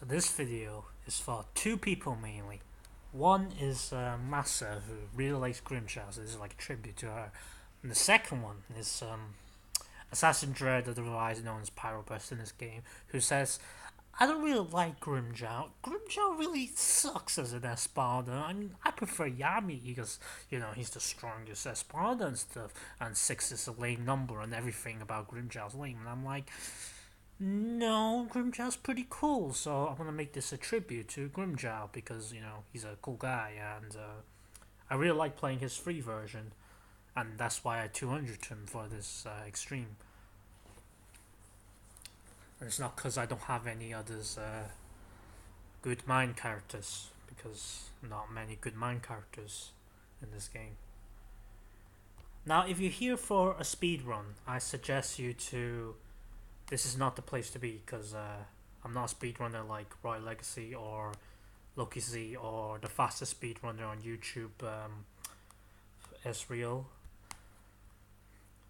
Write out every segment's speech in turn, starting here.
So this video is for two people mainly. One is Massa, who really likes Grimmjow, so this is like a tribute to her. And the second one is Assassin Dread, otherwise known as Pyroburst in this game, who says, I don't really like Grimmjow. Grimmjow really sucks as an Espada. I mean, I prefer Yami because, he's the strongest Espada and stuff, and 6 is a lame number and everything about Grimmjow's lame. And I'm like, no, Grimmjow's pretty cool, so I'm gonna make this a tribute to Grimmjow because he's a cool guy, and I really like playing his free version, and that's why I 200 him for this extreme. And it's not because I don't have any others good mind characters, because not many good mind characters in this game. Now, if you're here for a speed run, I suggest you to. This is not the place to be because I'm not a speedrunner like Roy Legacy or Loki Z or the fastest speedrunner on YouTube, Ezreal.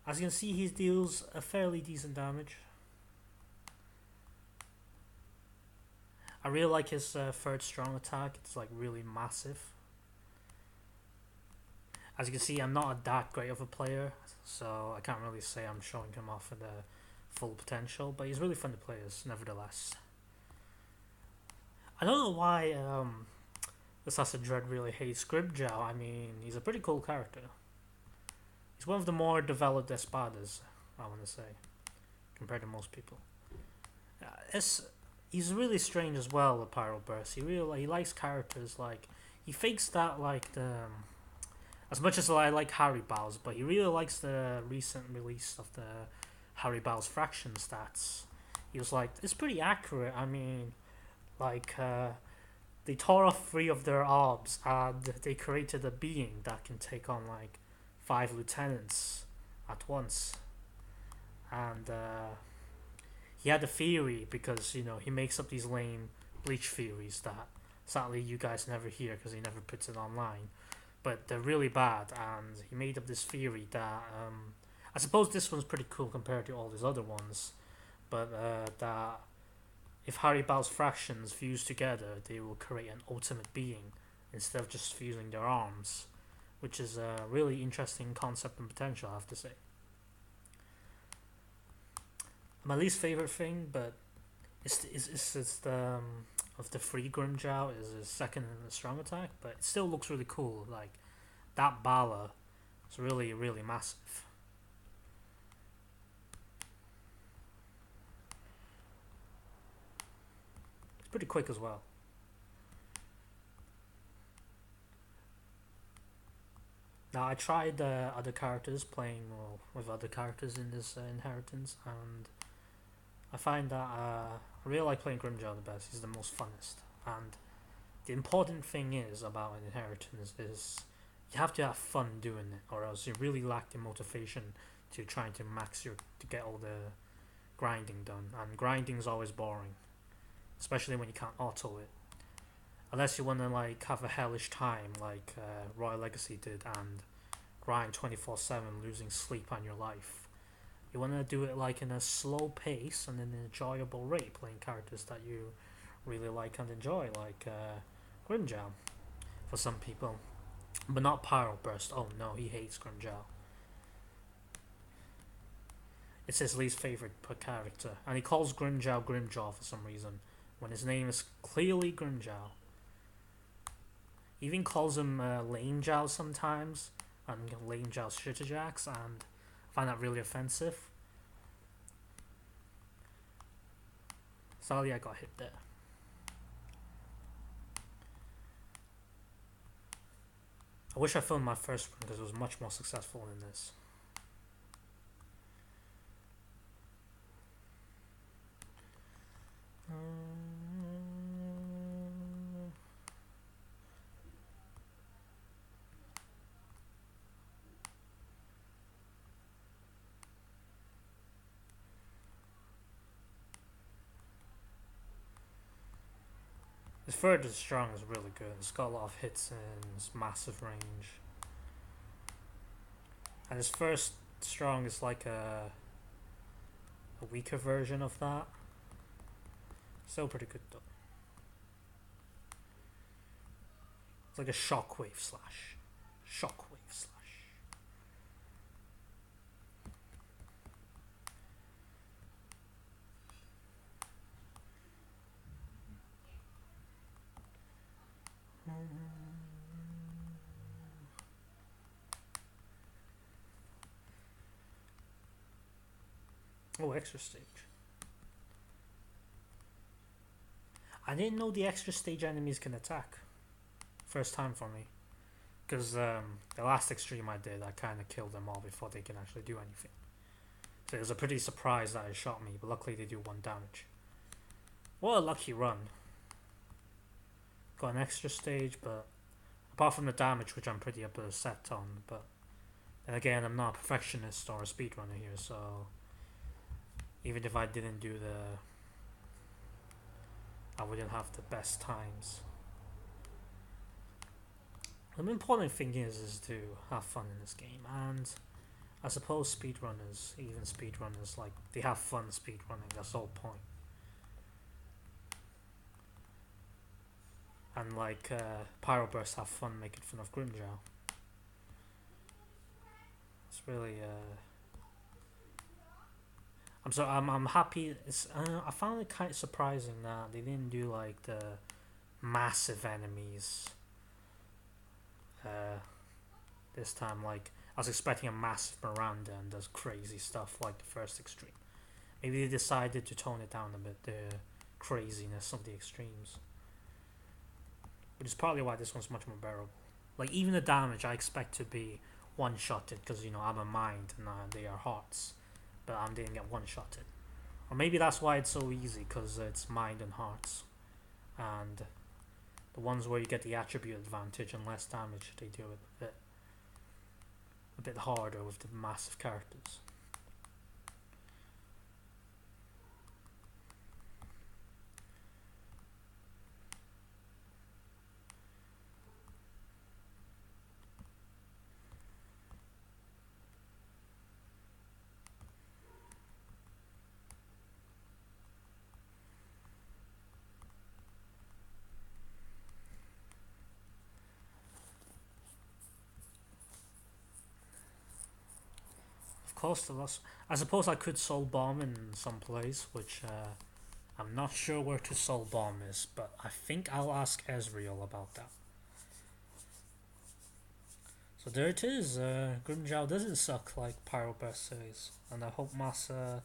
As you can see, he deals a fairly decent damage. I really like his third strong attack. It's like really massive. As you can see, I'm not that great of a player, so I can't really say I'm showing him off in the full potential, but he's really fun to play as, nevertheless. I don't know why Assassin Dread really hates Grimmjow. I mean, he's a pretty cool character. He's one of the more developed Espadas, I want to say, compared to most people. He's really strange as well, the Pyroburst. He likes characters like, he fakes that like the as much as I like Harry Bowles, but he really likes the recent release of the Harry Bowles fraction stats. He was like, it's pretty accurate. I mean, like, they tore off 3 of their orbs and they created a being that can take on like 5 lieutenants at once. And he had a theory because, he makes up these lame Bleach theories that sadly you guys never hear because he never puts it online. But they're really bad, and he made up this theory that I suppose this one's pretty cool compared to all these other ones, but that if Harry Bowles fractions fuse together, they will create an ultimate being instead of just fusing their arms, which is a really interesting concept and potential, I have to say. My least favorite thing, but it's the of the free Grimmjow is his second and the strong attack, but it still looks really cool. Like that Bala is really really massive. It's pretty quick as well. Now I tried other characters playing with other characters in this inheritance, and I find that I really like playing Grimmjow the best. He's the most funnest, and the important thing is about an inheritance is you have to have fun doing it, or else you really lack the motivation to trying to to get all the grinding done. And grinding is always boring, especially when you can't auto it. Unless you want to like have a hellish time like Royal Legacy did and grind 24/7, losing sleep on your life. You want to do it like in a slow pace and an enjoyable rate, playing characters that you really like and enjoy, like Grimmjow for some people, but not Pyroburst. Oh no, he hates Grimmjow. It's his least favorite per character, and he calls Grimmjow Grimmjow for some reason when his name is clearly Grimmjow. He even calls him Lamejow sometimes, and Lamejow Shitterjacks, and I find that really offensive. Sadly, I got hit there. I wish I filmed my first run because it was much more successful than this. His third is strong is really good. It's got a lot of hits and it's massive range. And his first strong is like a weaker version of that. Still pretty good though. like a shockwave slash. Shockwave slash. Oh, extra stage. I didn't know the extra stage enemies can attack. First time for me. Because the last extreme I did, I kind of killed them all before they can actually do anything. So it was a pretty surprise that it shot me, but luckily they do 1 damage. What a lucky run. Got an extra stage, but apart from the damage, which I'm pretty upset on, but then again, I'm not a perfectionist or a speedrunner here, so even if I didn't do I wouldn't have the best times. The important thing is to have fun in this game, and I suppose speedrunners, even speedrunners, like, they have fun speedrunning, that's the whole point. And like, Pyrobursts have fun making fun of Grimmjow. It's really, I'm happy. I found it kind of surprising that they didn't do like the massive enemies this time. Like, I was expecting a massive Miranda and does crazy stuff like the first extreme. Maybe they decided to tone it down a bit, the craziness of the extremes, which is probably why this one's much more bearable. Like, even the damage I expect to be one-shotted, because, you know, I'm a mind and they are hearts, but I didn't get one-shotted. Or maybe that's why it's so easy, because it's mind and hearts, and the ones where you get the attribute advantage and less damage, they do it a bit harder with the massive characters. Of course, the loss. I suppose I could soul bomb in some place, which I'm not sure where to soul bomb is, but I think I'll ask Ezreal about that. So there it is. Grimmjow doesn't suck like Pyroburst says, and I hope Masa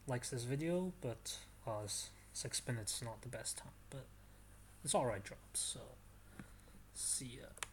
likes this video. But well, 6 minutes is not the best time, but it's alright drops. So see ya.